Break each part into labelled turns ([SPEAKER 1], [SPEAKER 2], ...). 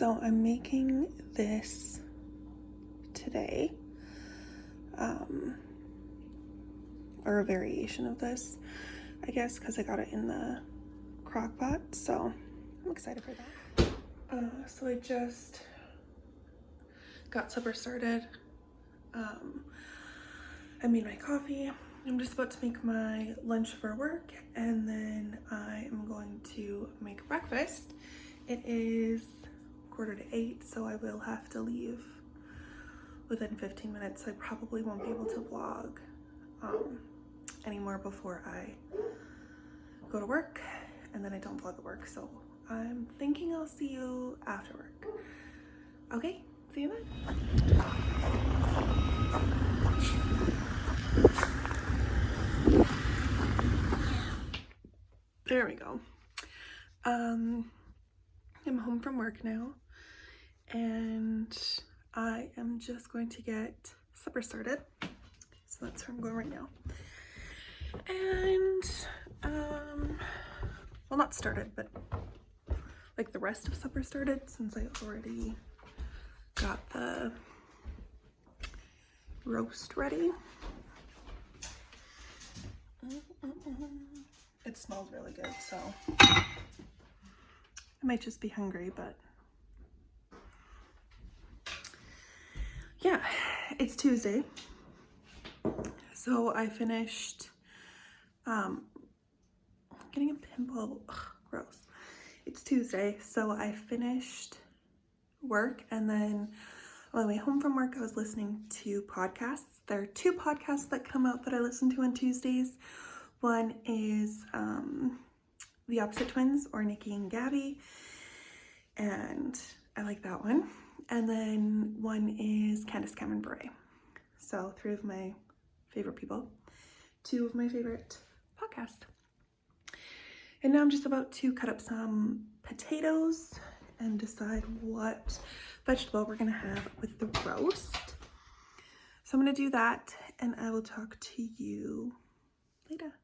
[SPEAKER 1] So I'm making this today, or a variation of this, I guess, because I got it in the crock pot, so I'm excited for that. So I just got supper started. I made my coffee. I'm just about to make my lunch for work, and then I am going to make breakfast. It is 7:45, so I will have to leave within 15 minutes. I probably won't be able to vlog anymore before I go to work, and then I don't vlog at work, so I'm thinking I'll see you after work. Okay, see you then. There we go. I'm home from work now, and I am just going to get supper started. So that's where I'm going right now. And well, not started, but like the rest of supper started, since I already got the roast ready. It smells really good, so I might just be hungry, but yeah, it's Tuesday. So I finished getting a pimple. Ugh, gross. It's Tuesday, so I finished work, and then on my way home from work I was listening to podcasts. There are 2 podcasts that come out that I listen to on Tuesdays. One is The Opposite Twins, or Nikki and Gabby, and I like that one. And then one is Candace Cameron Bure. So 3 of my favorite people, 2 of my favorite podcasts. And now I'm just about to cut up some potatoes and decide what vegetable we're gonna have with the roast. So I'm gonna do that, and I will talk to you later.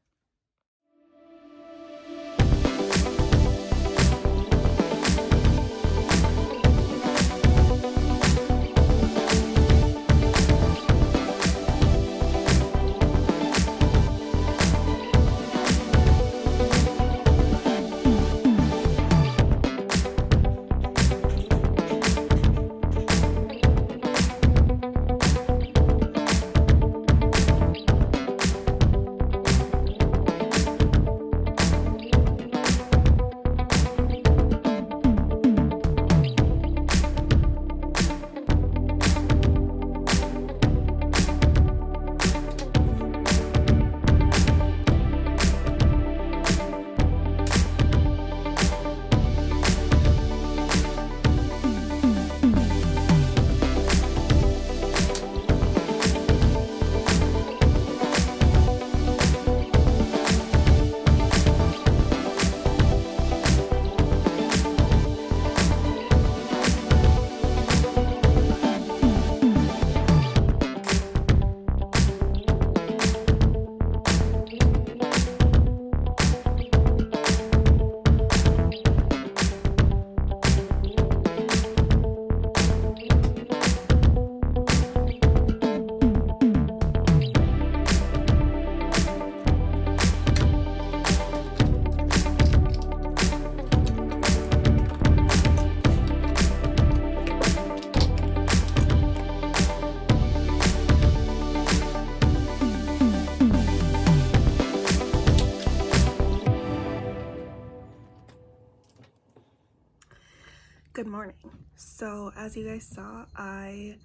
[SPEAKER 1] Good morning. So as you guys saw, I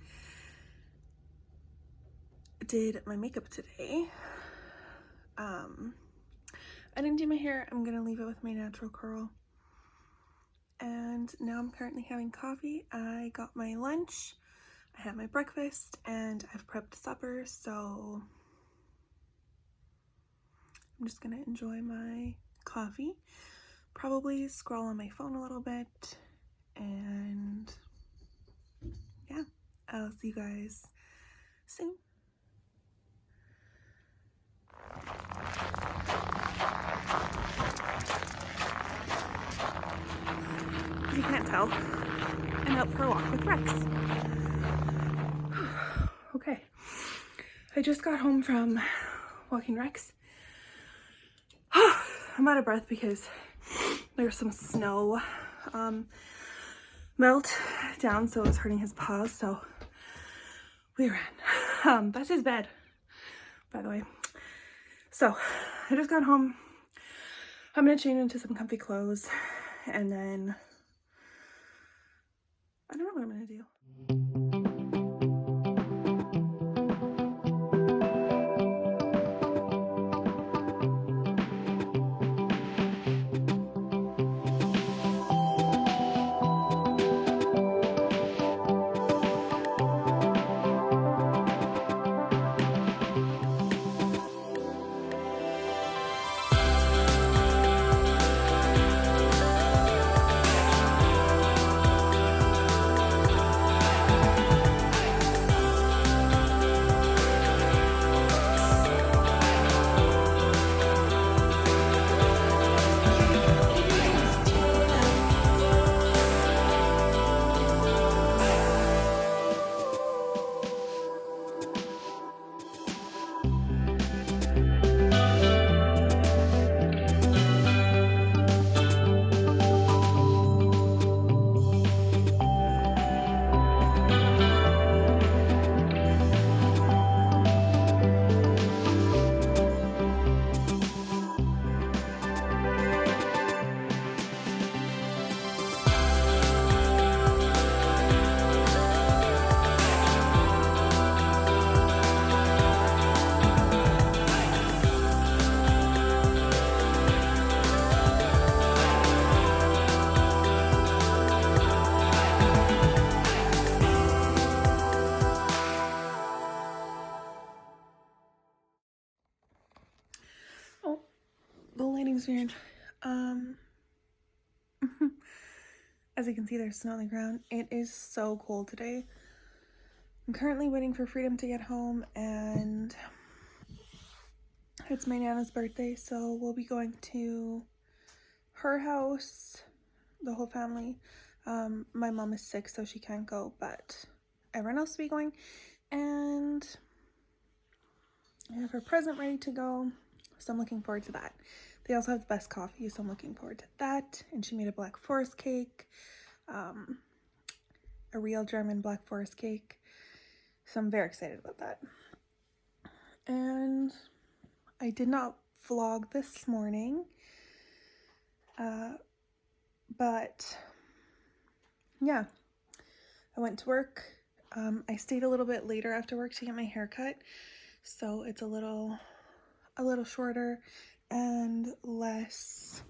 [SPEAKER 1] did my makeup today. I didn't do my hair. I'm gonna leave it with my natural curl. And now I'm currently having coffee. I got my lunch, I had my breakfast, and I've prepped supper, so I'm just gonna enjoy my coffee, probably scroll on my phone a little bit, and yeah, I'll see you guys soon. You can't tell, and out for a walk with Rex. Okay, I just got home from walking Rex. I'm out of breath because there's some snow melt down, so it was hurting his paws, so we ran. That's his bed, by the way. So I just got home. I'm gonna change into some comfy clothes, and then I don't know what I'm gonna do. Oh, the lighting's weird. As you can see, there's snow on the ground. It is so cold today. I'm currently waiting for Freedom to get home, and it's my Nana's birthday, so we'll be going to her house, the whole family. My mom is sick, so she can't go, but everyone else will be going, and I have her present ready to go, so I'm looking forward to that. They also have the best coffee, so I'm looking forward to that. And she made a Black Forest cake, a real German Black Forest cake, so I'm very excited about that. And I did not vlog this morning, but yeah, I went to work. I stayed a little bit later after work to get my hair cut, so it's a little shorter and less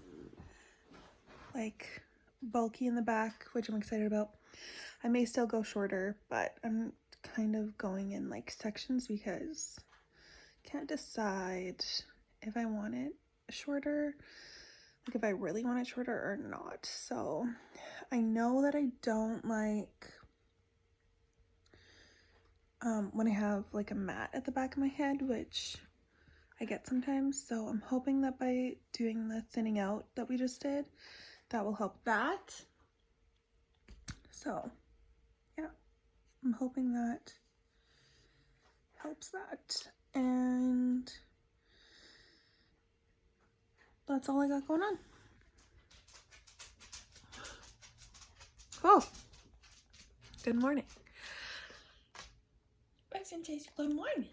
[SPEAKER 1] like bulky in the back, which I'm excited about. I may still go shorter, but I'm kind of going in like sections because I can't decide if I want it shorter, like if I really want it shorter or not. So I know that I don't like when I have like a mat at the back of my head, which I get sometimes, so I'm hoping that by doing the thinning out that we just did, that will help that. So yeah, I'm hoping that helps that, and that's all I got going on. Oh, good morning. Maxine says good morning.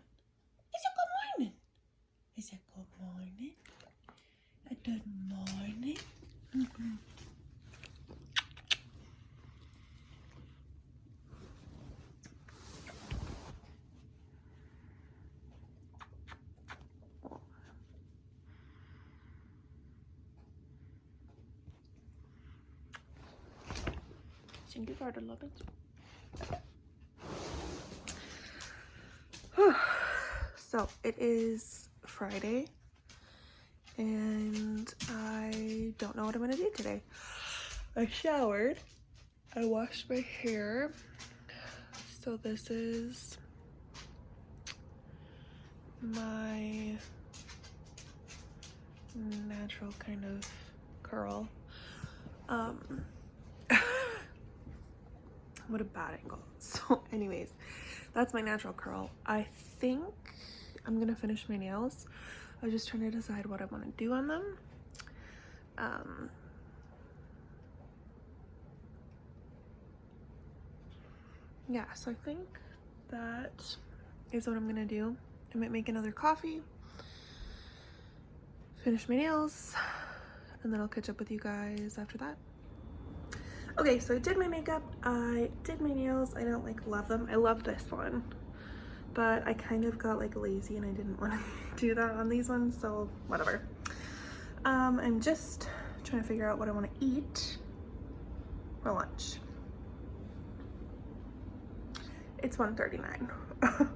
[SPEAKER 1] It's a good morning. Is it good morning? A good morning? Mm-hmm. Thank you for the love. So it is Friday, and I don't know what I'm gonna do today. I showered, I washed my hair, so this is my natural kind of curl. What a bad angle. So anyways, that's my natural curl. I think I'm gonna finish my nails. I was just trying to decide what I want to do on them. Yeah, so I think that is what I'm gonna do. I might make another coffee, finish my nails, and then I'll catch up with you guys after that. Okay, so I did my makeup, I did my nails. I don't like love them. I love this one, but I kind of got like lazy and I didn't want to do that on these ones, so whatever. I'm just trying to figure out what I want to eat for lunch. It's 1:39.